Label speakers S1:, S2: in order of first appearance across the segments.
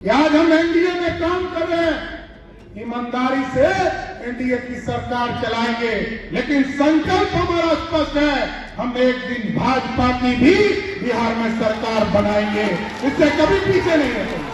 S1: आज हम एनडीए में काम कर रहे हैं, ईमानदारी से एनडीए की सरकार चलाएंगे, लेकिन संकल्प हमारा स्पष्ट है, हम एक दिन भाजपा की भी बिहार में सरकार बनाएंगे, इससे कभी पीछे नहीं हटेंगे।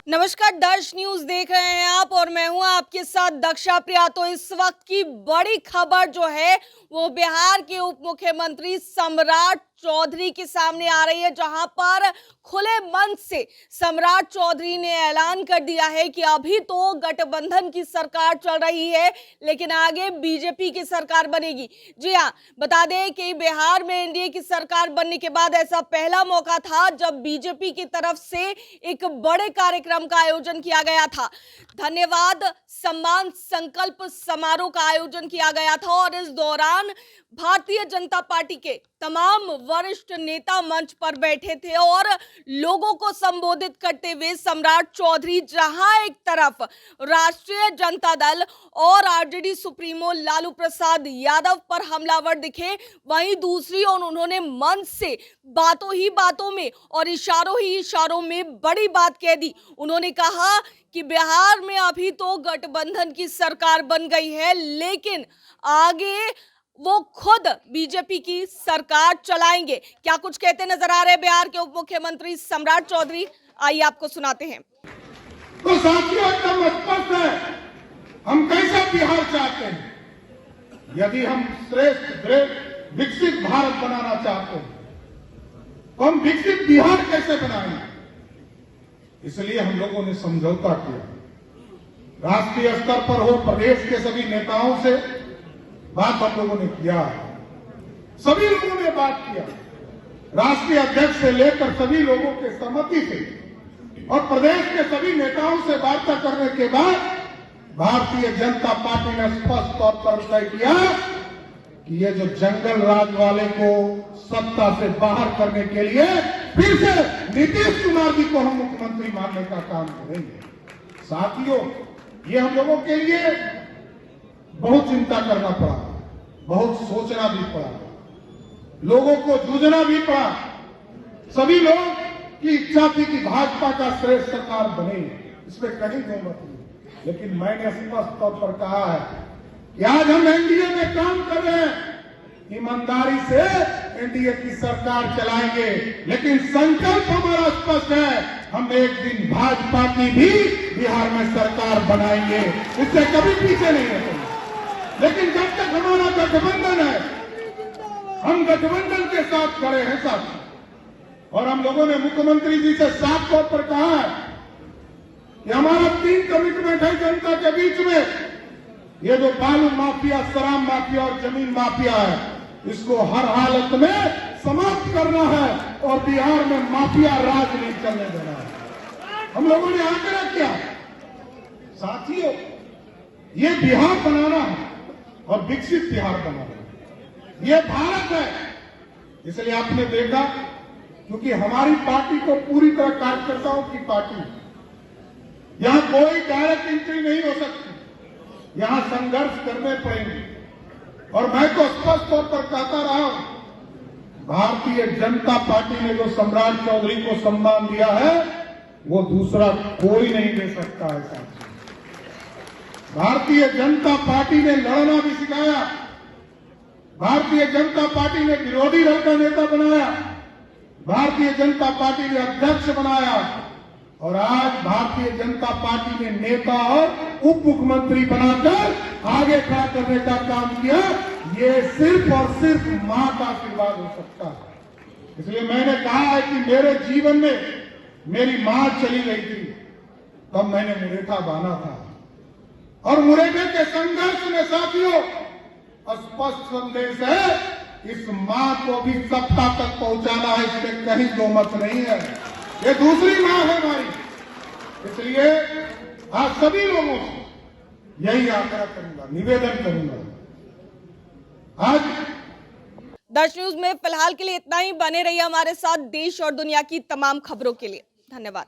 S2: नमस्कार, दर्श न्यूज देख रहे हैं आप और मैं हूं आपके साथ दक्षा प्रिया। तो इस वक्त की बड़ी खबर जो है वो बिहार के उप मुख्यमंत्री सम्राट चौधरी के सामने आ रही है, जहां पर खुले मन से सम्राट चौधरी ने ऐलान कर दिया है कि अभी तो गठबंधन की सरकार चल रही है, लेकिन आगे बीजेपी की सरकार बनेगी। जी हां, बता दें कि बिहार में एनडीए की सरकार बनने के बाद ऐसा पहला मौका था जब बीजेपी की तरफ से एक बड़े कार्यक्रम का आयोजन किया गया था। धन्यवाद सम्मान संकल्प समारोह का आयोजन किया गया था और इस दौरान भारतीय जनता पार्टी के तमाम वरिष्ठ नेता मंच पर बैठे थे और लोगों को संबोधित करते हुए सम्राट चौधरी जहां एक तरफ राष्ट्रीय जनता दल और आरजेडी सुप्रीमो लालू प्रसाद यादव पर हमलावर दिखे, वहीं दूसरी ओर उन्होंने मंच से बातों ही बातों में और इशारों ही इशारों में बड़ी बात कह दी। उन्होंने कहा कि बिहार में अभी तो गठबंधन की सरकार बन गई है, लेकिन आगे वो खुद बीजेपी की सरकार चलाएंगे। क्या कुछ कहते नजर आ रहे हैं बिहार के उप मुख्यमंत्री सम्राट चौधरी, आइए आपको सुनाते हैं।
S1: तो साथियों, एकदम स्पष्ट है, हम कैसा बिहार चाहते हैं। यदि हम श्रेष्ठ विकसित भारत बनाना चाहते हैं तो हम विकसित बिहार कैसे बनाएंगे। इसलिए हम लोगों ने समझौता किया, राष्ट्रीय स्तर पर हो, प्रदेश के सभी नेताओं से बात हम लोगों ने किया, सभी लोगों ने बात किया, राष्ट्रीय अध्यक्ष से लेकर सभी लोगों के सहमति से और प्रदेश के सभी नेताओं से वार्ता करने के बाद भारतीय जनता पार्टी ने स्पष्ट तौर पर तय किया कि ये जो जंगल राज वाले को सत्ता से बाहर करने के लिए फिर से नीतीश कुमार जी को हम मुख्यमंत्री मानने का काम करेंगे। साथियों, ये हम लोगों के लिए बहुत चिंता करना पड़ा, बहुत सोचना भी पड़ा, लोगों को जूझना भी पड़ा। सभी लोग की इच्छा थी कि भाजपा का श्रेष्ठ सरकार बने, इसमें कहीं दो मत नहीं। लेकिन मैंने स्पष्ट तौर पर कहा है कि आज हम एनडीए में काम कर रहे हैं, ईमानदारी से एनडीए की सरकार चलाएंगे, लेकिन संकल्प हमारा स्पष्ट है, हम एक दिन भाजपा की भी बिहार में सरकार बनाएंगे, इससे कभी पीछे नहीं हटेंगे। लेकिन जब तक हमारा गठबंधन है, हम गठबंधन के साथ खड़े हैं साथी। और हम लोगों ने मुख्यमंत्री जी से साफ तौर पर कहा है कि हमारा 3 कमिटमेंट है जनता के बीच में। ये जो बालू माफिया, शराब माफिया और जमीन माफिया है, इसको हर हालत में समाप्त करना है और बिहार में माफिया राज नहीं चलने देना है। हम लोगों ने आग्रह किया, साथियों, ये बिहार बनाना है और विकसित बिहार बनाना है, ये भारत है। इसलिए आपने देखा, क्योंकि हमारी पार्टी तो पूरी तरह कार्यकर्ताओं की पार्टी, यहां कोई डायरेक्ट एंट्री नहीं हो सकती, यहां संघर्ष करने पड़ेंगे। और मैं तो स्पष्ट तौर पर कहता रहा हूं, भारतीय जनता पार्टी ने जो सम्राट चौधरी को सम्मान दिया है, वो दूसरा कोई नहीं दे सकता है साथियों। भारतीय जनता पार्टी ने लड़ना भी सिखाया, भारतीय जनता पार्टी ने विरोधी दल का नेता बनाया, भारतीय जनता पार्टी ने अध्यक्ष बनाया और आज भारतीय जनता पार्टी ने नेता और उप मुख्यमंत्री बनाकर आगे खड़ा करने का काम किया। ये सिर्फ और सिर्फ मां का आशीर्वाद हो सकता है। इसलिए मैंने कहा है कि मेरे जीवन में मेरी मां चली गई थी, तब मैंने मुरेठा बांधा था और मुरेठे के संघर्ष में साथियों स्पष्ट संदेश है, इस मां को भी सत्ता तक पहुंचाना है, इसमें कहीं दो मत नहीं है। ये दूसरी मां है हमारी। इसलिए आज सभी लोगों से यही आग्रह करूंगा, निवेदन करूंगा। आज
S2: दर्श न्यूज में फिलहाल के लिए इतना ही। बने रहिए हमारे साथ देश और दुनिया की तमाम खबरों के लिए। धन्यवाद।